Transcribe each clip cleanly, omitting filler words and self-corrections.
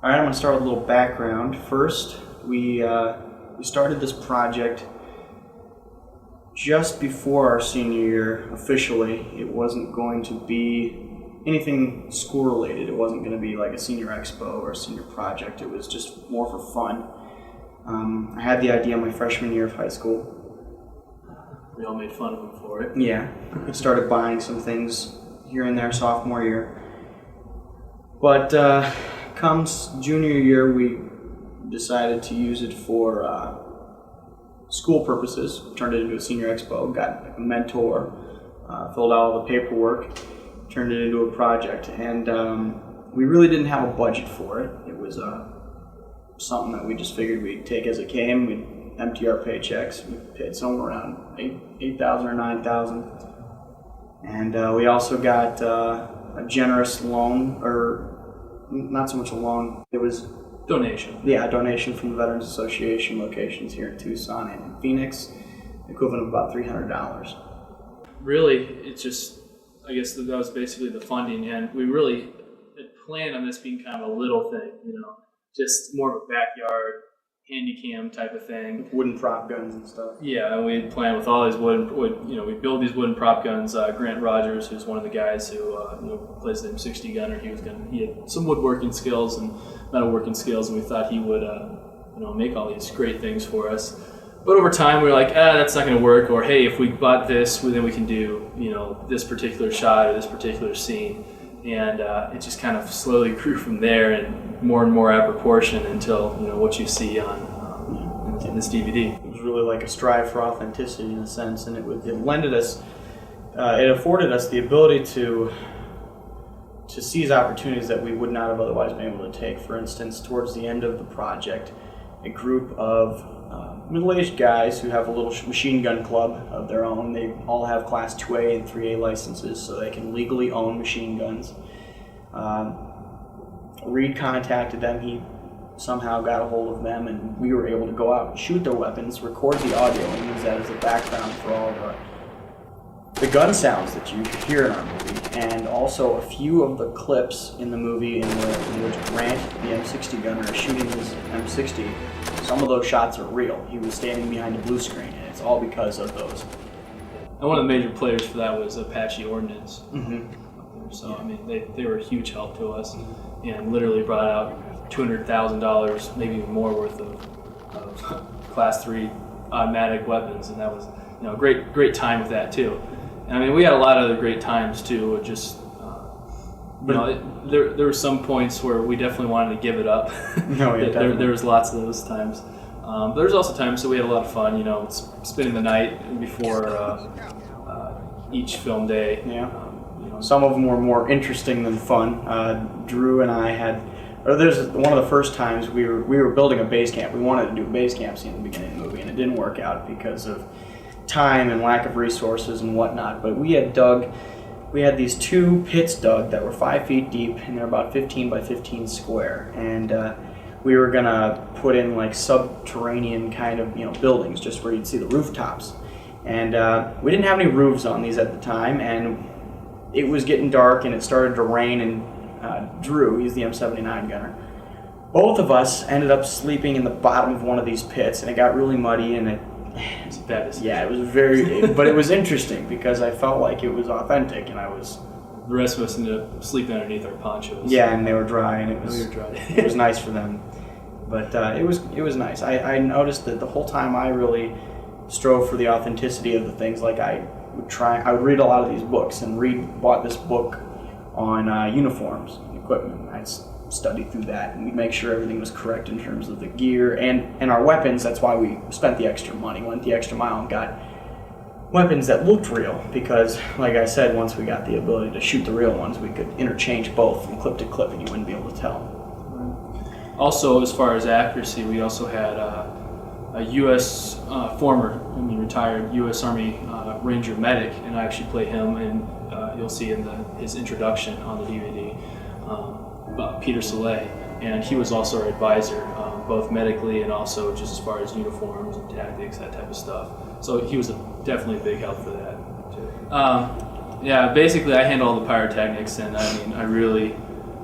All right, I'm going to start with a little background. First, we started this project just before our senior year officially. It wasn't going to be anything school related. It wasn't going to be like a senior expo or a senior project. It was just more for fun. I had the idea my freshman year of high school. We all made fun of him for it. Yeah, I started buying some things here and there sophomore year. But comes junior year, we decided to use it for school purposes. Turned it into a senior expo, got a mentor, filled out all the paperwork, turned it into a project. And we really didn't have a budget for it. It was something that we just figured we'd take as it came. We'd empty our paychecks. We paid somewhere around $8,000 or $9,000. And we also got a generous loan, or not so much a loan, it was Donation. Yeah, a donation from the Veterans Association locations here in Tucson and in Phoenix, equivalent of about $300. Really, it's just, I guess that was basically the funding, and we really had planned on this being kind of a little thing, just more of a backyard handycam type of thing. Wooden prop guns and stuff. Yeah, and we had planned with all these we build these wooden prop guns. Grant Rogers, who's one of the guys who plays the M60 gunner, he had some woodworking skills and metalworking skills, and we thought he would make all these great things for us. But over time, we were like, that's not going to work. Or hey, if we bought this, then we can do this particular shot or this particular scene. And it just kind of slowly grew from there, and more out of proportion until what you see on in this DVD. It was really like a strive for authenticity in a sense, and it afforded us the ability to seize opportunities that we would not have otherwise been able to take. For instance, towards the end of the project, a group of middle-aged guys who have a little machine gun club of their own. They all have Class 2A and 3A licenses, so they can legally own machine guns. Reed contacted them. He somehow got a hold of them, and we were able to go out and shoot their weapons, record the audio, and use that as a background for all the gun sounds that you hear in our movie, and also a few of the clips in the movie in which Grant, the M60 gunner, is shooting his M60. Some of those shots are real. He was standing behind a blue screen, and it's all because of those. And one of the major players for that was Apache Ordnance. Mm-hmm. So, I mean, they were a huge help to us, and literally brought out $200,000, maybe even more worth of Class 3 automatic weapons, and that was a great time with that too. And I mean, we had a lot of other great times too. Just there were some points where we definitely wanted to give it up. No, yeah, there was lots of those times. There was also times that we had a lot of fun. Spending the night before each film day. Yeah. Some of them were more interesting than fun. Drew and I had. There's one of the first times we were building a base camp. We wanted to do a base camp scene in the beginning of the movie, and it didn't work out because of time and lack of resources and whatnot. But we had these two pits dug that were 5 feet deep, and they're about 15 by 15 square. And we were gonna put in like subterranean kind of buildings, just where you'd see the rooftops. And we didn't have any roofs on these at the time, and it was getting dark, and it started to rain. And Drew, he's the M79 gunner, both of us ended up sleeping in the bottom of one of these pits, and it got really muddy, and it was a bad decision. Yeah, it was but it was interesting because I felt like it was authentic, and the rest of us ended up sleeping underneath our ponchos. Yeah, and they were dry, and it was it was nice for them. But it was nice. I noticed that the whole time I really strove for the authenticity of the things. Like I would read a lot of these books, and Reed bought this book on uniforms and equipment. I'd study through that, and we'd make sure everything was correct in terms of the gear and our weapons. That's why we spent the extra money, went the extra mile, and got weapons that looked real, because like I said, once we got the ability to shoot the real ones, we could interchange both from clip to clip, and you wouldn't be able to tell. Also, as far as accuracy, we also had a U.S. Retired U.S. Army Ranger medic, and I actually play him, and you'll see in his introduction on the DVD, Peter Soleil, and he was also our advisor, both medically and also just as far as uniforms and tactics, that type of stuff. So he was definitely a big help for that too. Yeah, basically I handle all the pyrotechnics, and I mean,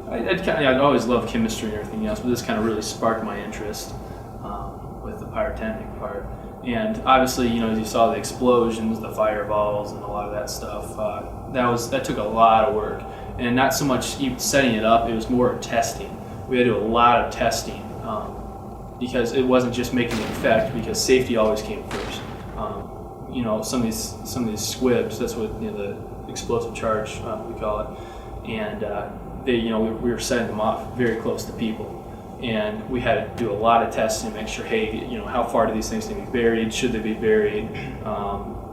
I I'd always loved chemistry and everything else, but this kind of really sparked my interest with the pyrotechnic part. And obviously, as you saw the explosions, the fireballs, and a lot of that stuff, that took a lot of work. And not so much even setting it up; it was more sting. We had to do a lot of testing because it wasn't just making an effect. Because safety always came first. Some of these squibs. That's what the explosive charge we call it, and we were setting them off very close to people. And we had to do a lot of testing to make sure, hey, how far do these things need to be buried? Should they be buried?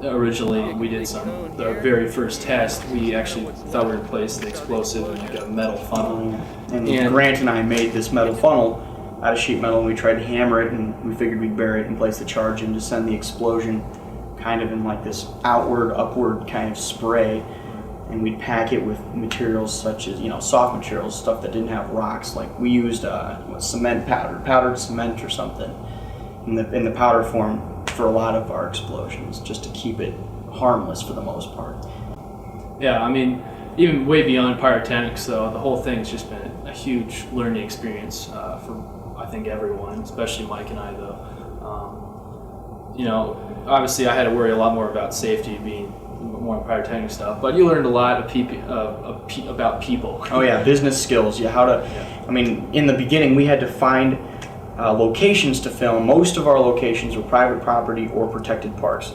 Originally, we did the very first test, we actually thought we were going to place the explosive in like a metal funnel. And Grant and I made this metal funnel out of sheet metal, and we tried to hammer it, and we figured we'd bury it and place the charge in to send the explosion kind of in like this upward kind of spray. And we'd pack it with materials such as, soft materials, stuff that didn't have rocks. Like we used cement powdered cement or something in the powder form for a lot of our explosions, just to keep it harmless for the most part. Yeah, even way beyond pyrotechnics, though, the whole thing's just been a huge learning experience for, I think, everyone, especially Mike and I, though. Obviously I had to worry a lot more about safety being more pyrotechnic stuff, but you learned a lot about people. Oh yeah, business skills. In the beginning we had to find locations to film. Most of our locations were private property or protected parks,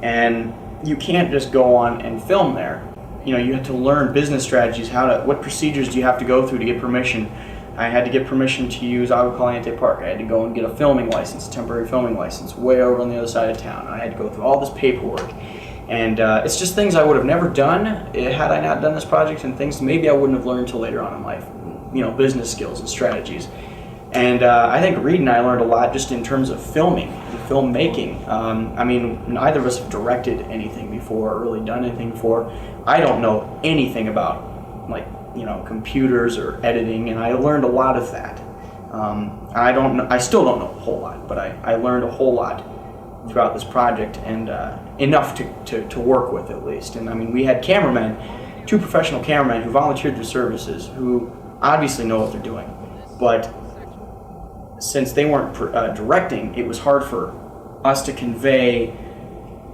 and you can't just go on and film there. You had to learn business strategies, what procedures do you have to go through to get permission. I had to get permission to use Agua Caliente Park. I had to go and get a filming license, a temporary filming license, way over on the other side of town. I had to go through all this paperwork. And it's just things I would have never done had I not done this project, and things maybe I wouldn't have learned until later on in life, business skills and strategies. And I think Reed and I learned a lot just in terms of filming, filmmaking. Neither of us have directed anything before or really done anything before. I don't know anything about computers or editing, and I learned a lot of that. I still don't know a whole lot, but I learned a whole lot throughout this project, and enough to work with at least. And we had cameramen, 2 professional cameramen who volunteered their services, who obviously know what they're doing, but since they weren't directing, it was hard for us to convey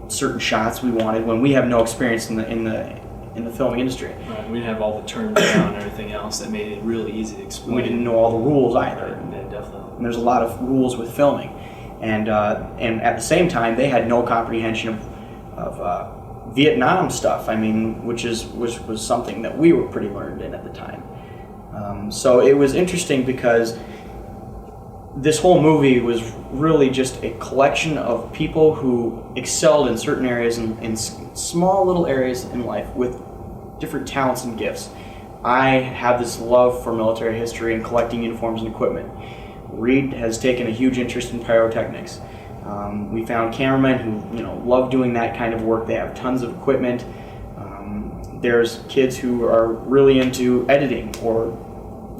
certain shots we wanted when we have no experience in the filming industry. Right, we didn't have all the terms down and everything else that made it really easy to explain. We didn't know all the rules either. Yeah, definitely. And there's a lot of rules with filming. And at the same time, they had no comprehension of Vietnam stuff. Which was something that we were pretty learned in at the time. So it was interesting because this whole movie was really just a collection of people who excelled in certain areas, in small little areas in life, with different talents and gifts. I have this love for military history and collecting uniforms and equipment. Reed has taken a huge interest in pyrotechnics. We found cameramen who love doing that kind of work. They have tons of equipment. There's kids who are really into editing, or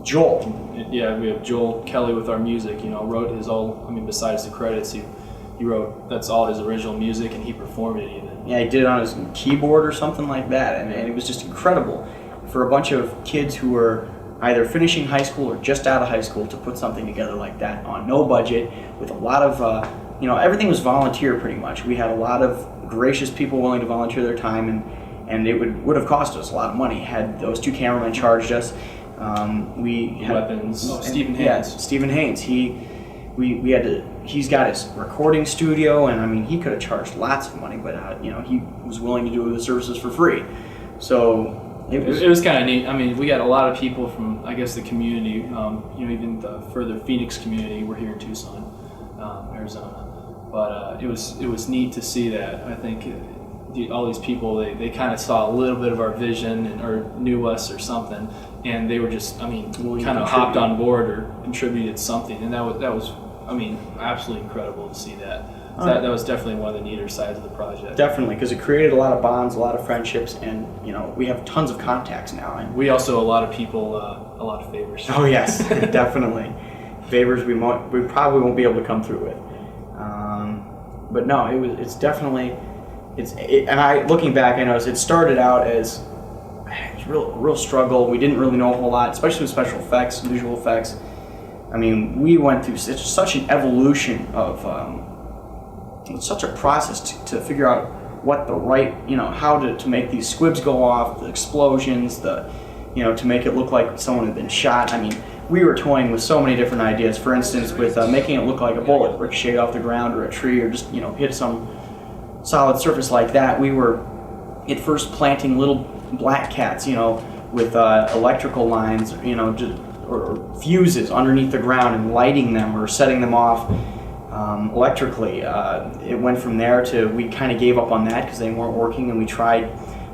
Joel. Yeah, we have Joel Kelly with our music. Wrote his besides the credits, he wrote, that's all his original music, and he performed it even. Yeah, he did it on his keyboard or something like that, and it was just incredible for a bunch of kids who were either finishing high school or just out of high school to put something together like that on no budget, with a lot of, everything was volunteer pretty much. We had a lot of gracious people willing to volunteer their time, and it would have cost us a lot of money had those 2 cameramen charged us. We had weapons. Stephen Haynes. Yeah, Stephen Haynes. He's got his recording studio, and he could have charged lots of money, but he was willing to do the services for free. So it was kind of neat. We got a lot of people from, I guess, the community. Even the further Phoenix community. We're here in Tucson, Arizona, but it was neat to see that. I think all these people, they kind of saw a little bit of our vision or knew us or something, and they were just kind of hopped on board or contributed something, and that was absolutely incredible to see that. So that was definitely one of the neater sides of the project. Definitely, because it created a lot of bonds, a lot of friendships, and we have tons of contacts now. And we also owe a lot of people a lot of favors. Oh yes, definitely. Favors we probably won't be able to come through with. But no, looking back, I noticed it started out as was a real struggle. We didn't really know a whole lot, especially with special effects, visual effects. I mean, we went through such an evolution of such a process to figure out what the right, how to make these squibs go off, the explosions, to make it look like someone had been shot. I mean, we were toying with so many different ideas. For instance, with making it look like a bullet ricocheted off the ground or a tree or just, hit some solid surface like that. We were at first planting little black cats, with electrical lines, or fuses underneath the ground and lighting them or setting them off electrically. It went from there to we kind of gave up on that because they weren't working, and we tried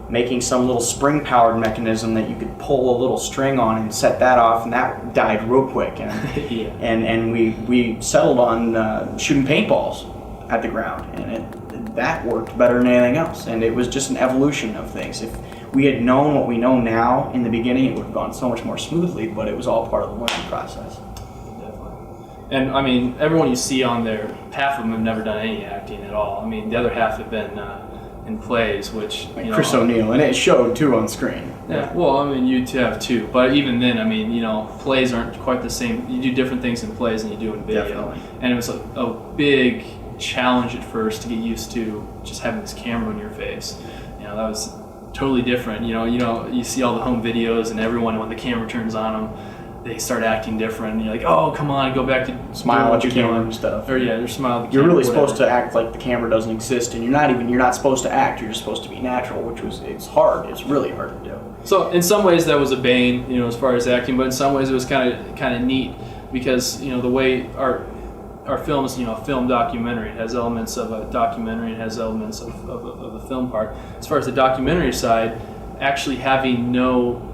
making some little spring-powered mechanism that you could pull a little string on and set that off, and that died real quick. And Yeah. and we settled on shooting paintballs at the ground, and that worked better than anything else. And it was just an evolution of things. If we had known what we know now in the beginning, it would have gone so much more smoothly, but it was all part of the learning process. Definitely. And I mean, everyone you see on there, half of them have never done any acting at all. I mean, the other half have been in plays, which Chris O'Neill, and it showed too on screen. Yeah, well, I mean, you have too, but even then, I mean, plays aren't quite the same. You do different things in plays than you do in video. Definitely. And it was a big challenge at first to get used to just having this camera in your face. That was totally different. You see all the home videos, and everyone, when the camera turns on them, they start acting different, and you're like, oh, come on, go back to Smile at the you're camera doing. and stuff. Or yeah, they're smiling at the You're camera, really supposed whatever. to act like the camera doesn't exist, and you're not supposed to act. You're just supposed to be natural, it's hard. It's really hard to do. So in some ways that was a bane, as far as acting, but in some ways it was kind of neat because the way our films, film documentary, it has elements of a documentary, it has elements of the film part. As far as the documentary side, actually having no,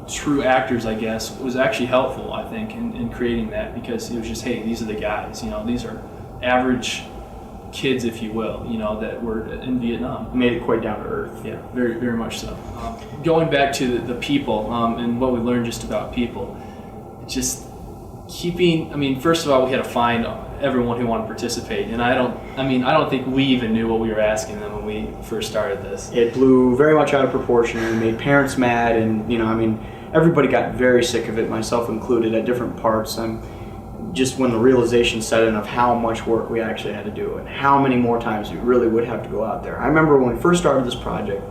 true actors, I guess, was actually helpful, I think, in creating that, because it was just, hey, these are the guys, these are average kids, if you will, that were in Vietnam. Made it quite down to earth. Yeah, very, very much so. Going back to the people and what we learned just about people, just keeping, first of all, we had to find everyone who wanted to participate, and I don't think we even knew what we were asking them when we first started this. It blew very much out of proportion. We made parents mad, and everybody got very sick of it, myself included, at different parts. Just when the realization set in of how much work we actually had to do and how many more times we really would have to go out there. I remember when we first started this project,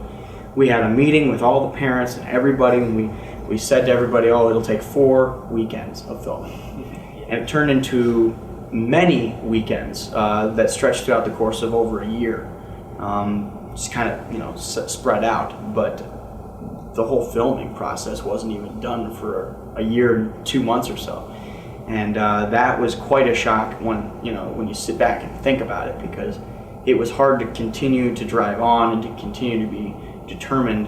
we had a meeting with all the parents and everybody, and we said to everybody, it'll take 4 weekends of filming. And it turned into many weekends that stretched throughout the course of over a year. Just kind of, spread out, but the whole filming process wasn't even done for a year and 2 months or so. And that was quite a shock when you sit back and think about it, because it was hard to continue to drive on and to continue to be determined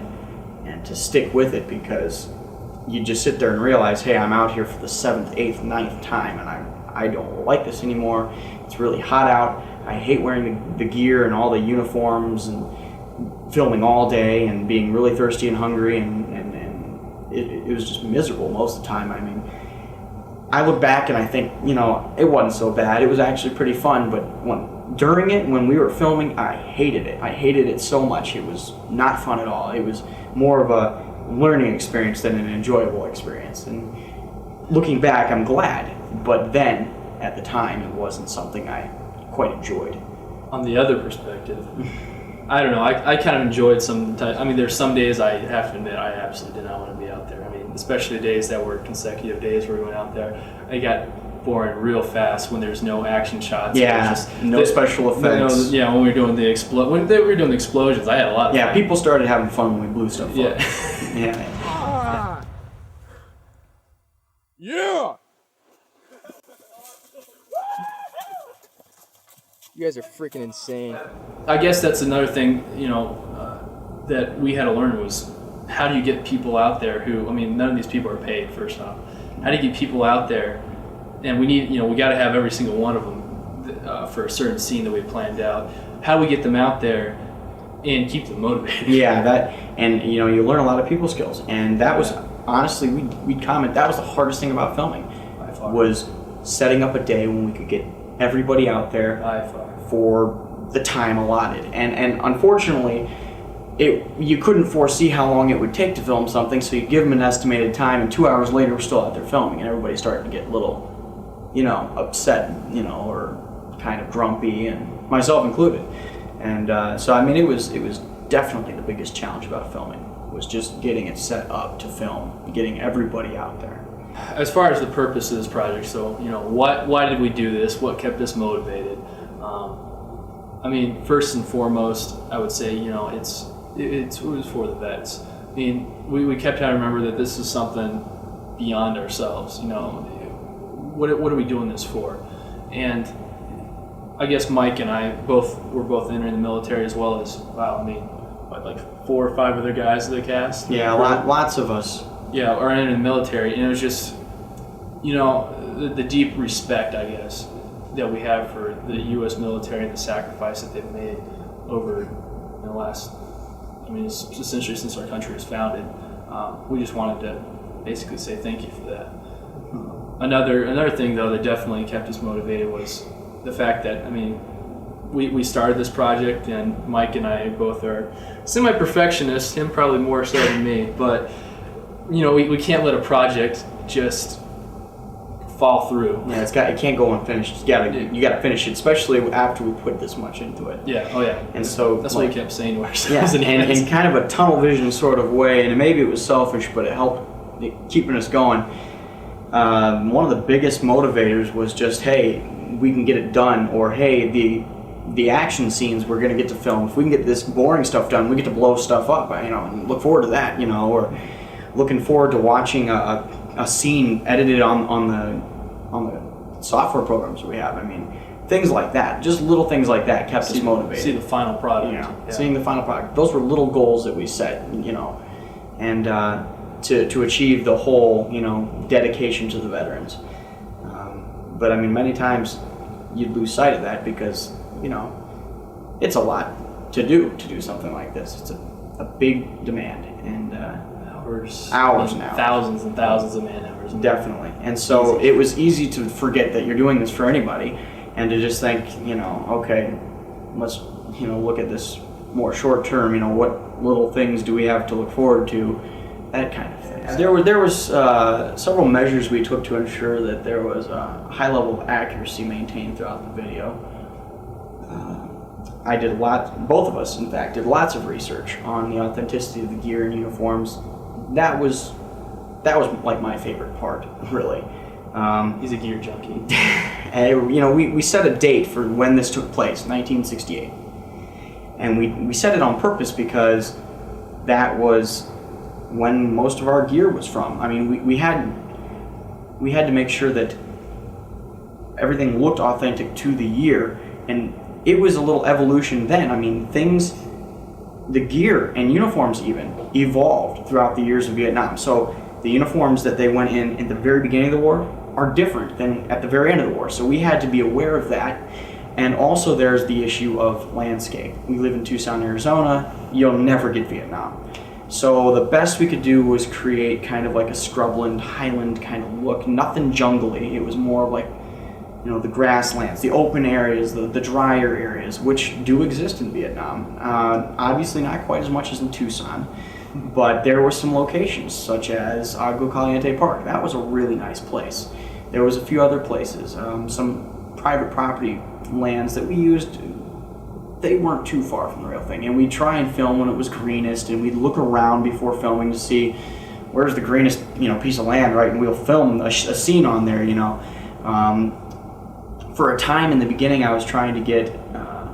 and to stick with it, because you just sit there and realize, hey, I'm out here for the 7th, 8th, 9th time, and I don't like this anymore. It's really hot out. I hate wearing the gear and all the uniforms and filming all day and being really thirsty and hungry, and it was just miserable most of the time. I look back and I think, it wasn't so bad. It was actually pretty fun, but during it, when we were filming, I hated it. I hated it so much. It was not fun at all. It was more of a learning experience than an enjoyable experience. And looking back, I'm glad, but then, at the time, it wasn't something I quite enjoyed. On the other perspective, I don't know, I kind of enjoyed there's some days I have to admit I absolutely did not want to be out there. Especially the days that were consecutive days where we went out there. It got boring real fast when there's no action shots. Yeah, no special effects. When we were doing the explosions, I had a lot of fun. Yeah, people started having fun when we blew stuff up. Yeah. Yeah! You guys are freaking insane. I guess that's another thing, that we had to learn was, how do you get people out there who, none of these people are paid, first off. How do you get people out there? And we need, we got to have every single one of them for a certain scene that we planned out. How do we get them out there and keep them motivated? Yeah, you learn a lot of people skills. And that was, honestly, we'd comment, that was the hardest thing about filming, was setting up a day when we could get everybody out there for the time allotted. And unfortunately, you couldn't foresee how long it would take to film something, so you give them an estimated time, and 2 hours later we're still out there filming, and everybody started to get a little, upset, or kind of grumpy, and myself included. And so I mean, it was definitely the biggest challenge about filming, was just getting it set up to film, getting everybody out there. As far as the purpose of this project, so why did we do this? What kept us motivated? I mean, first and foremost, I would say it was for the vets. I mean, we kept trying to remember that this is something beyond ourselves. What are we doing this for? And I guess Mike and I were both entering the military, as well as like 4 or 5 other guys of the cast. Yeah, lots of us. Yeah, are entering the military, and it was just the deep respect, I guess, that we have for the U.S. military and the sacrifice that they've made over the last, essentially since our country was founded. We just wanted to basically say thank you for that. Another thing, though, that definitely kept us motivated was the fact that, we started this project, and Mike and I both are semi-perfectionists, him probably more so than me, but we can't let a project just fall through. Yeah, it can't go unfinished. You gotta finish it, especially after we put this much into it. Yeah, oh yeah. And so that's what we kept saying to ourselves. Yeah, and in kind of a tunnel vision sort of way, and maybe it was selfish, but it helped keeping us going. One of the biggest motivators was just, hey, we can get it done, or hey, the action scenes we're going to get to film. If we can get this boring stuff done, we get to blow stuff up. And look forward to that. Or looking forward to watching a scene edited on the software programs we have. Things like that. Just little things like that kept us motivated. See the final product. Yeah. Seeing the final product. Those were little goals that we set. And to achieve the whole dedication to the veterans. But many times you'd lose sight of that because it's a lot to do something like this. It's a big demand, and hours now, thousands and thousands of man hours. Definitely. And so it was easy to forget that you're doing this for anybody, and to just think, okay, let's look at this more short term. What little things do we have to look forward to? That kind of thing. There was several measures we took to ensure that there was a high level of accuracy maintained throughout the video. I did both of us in fact, did lots of research on the authenticity of the gear and uniforms. That was like my favorite part, really. He's a gear junkie. We set a date for when this took place, 1968. And we set it on purpose because that was when most of our gear was from. We had to make sure that everything looked authentic to the year, and it was a little evolution then. The gear and uniforms even evolved throughout the years of Vietnam. So the uniforms that they went in at the very beginning of the war are different than at the very end of the war. So we had to be aware of that. And also there's the issue of landscape. We live in Tucson, Arizona. You'll never get Vietnam. So the best we could do was create kind of like a scrubland, highland kind of look. Nothing jungly. It was more like, the grasslands, the open areas, the drier areas, which do exist in Vietnam. Obviously not quite as much as in Tucson, but there were some locations such as Agua Caliente Park. That was a really nice place. There was a few other places, some private property lands that we used. They weren't too far from the real thing, and we'd try and film when it was greenest, and we'd look around before filming to see where's the greenest piece of land, right? And we'll film a scene on there. For a time in the beginning, I was trying to get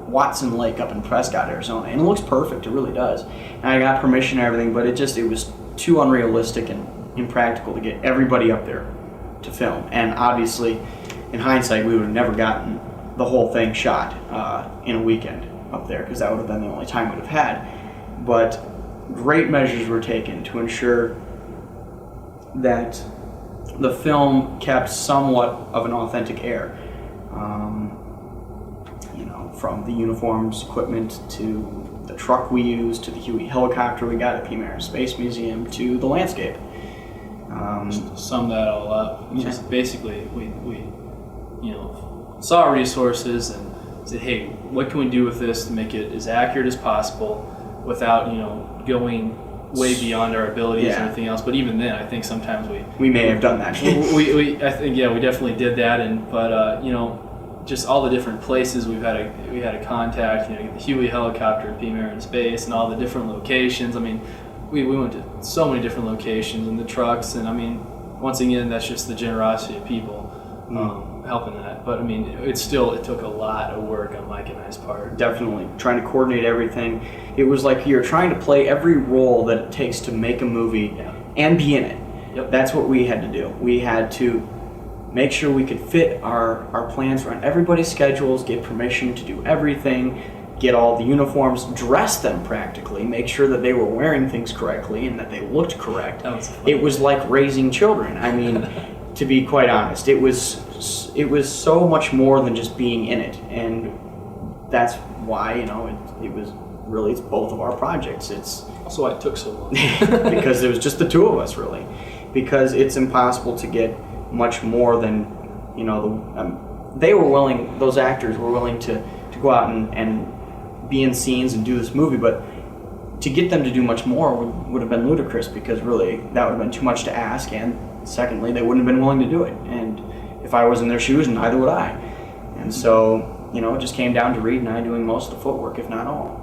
Watson Lake up in Prescott, Arizona, and it looks perfect. It really does. And I got permission and everything, but it was too unrealistic and impractical to get everybody up there to film. And obviously, in hindsight, we would have never gotten the whole thing shot in a weekend up there, because that would have been the only time we'd have had. But great measures were taken to ensure that the film kept somewhat of an authentic air. From the uniforms, equipment, to the truck we used, to the Huey helicopter we got at Peace Air and Space Museum, to the landscape. Just to sum that all up, just basically we saw resources and said, hey, what can we do with this to make it as accurate as possible, without going way beyond our abilities Yeah. and everything else. But even then, I think sometimes We may have done that. we I think we definitely did that, but just all the different places we had a contact, the Huey helicopter at Peam Air and Space, and all the different locations. I mean, we went to so many different locations and the trucks, and I mean, once again, that's just the generosity of people helping that. But I mean, it took a lot of work on Mike and I's part. Definitely trying to coordinate everything. It was like you're trying to play every role that it takes to make a movie and be in it. Yep. That's what we had to do. We had to make sure we could fit our plans around everybody's schedules, get permission to do everything, get all the uniforms, dress them practically, make sure that they were wearing things correctly and that they looked correct. That was fun. It was like raising children. I mean, to be quite honest, it was so much more than just being in it, and that's why it's both of our projects. It's Also, why it took so long. because it was just the two of us, really, because it's impossible to get much more than those actors were willing to go out and be in scenes and do this movie, but to get them to do much more would have been ludicrous, because really that would have been too much to ask, and secondly, they wouldn't have been willing to do it, and if I was in their shoes, neither would I. And so it just came down to Reed and I doing most of the footwork, if not all.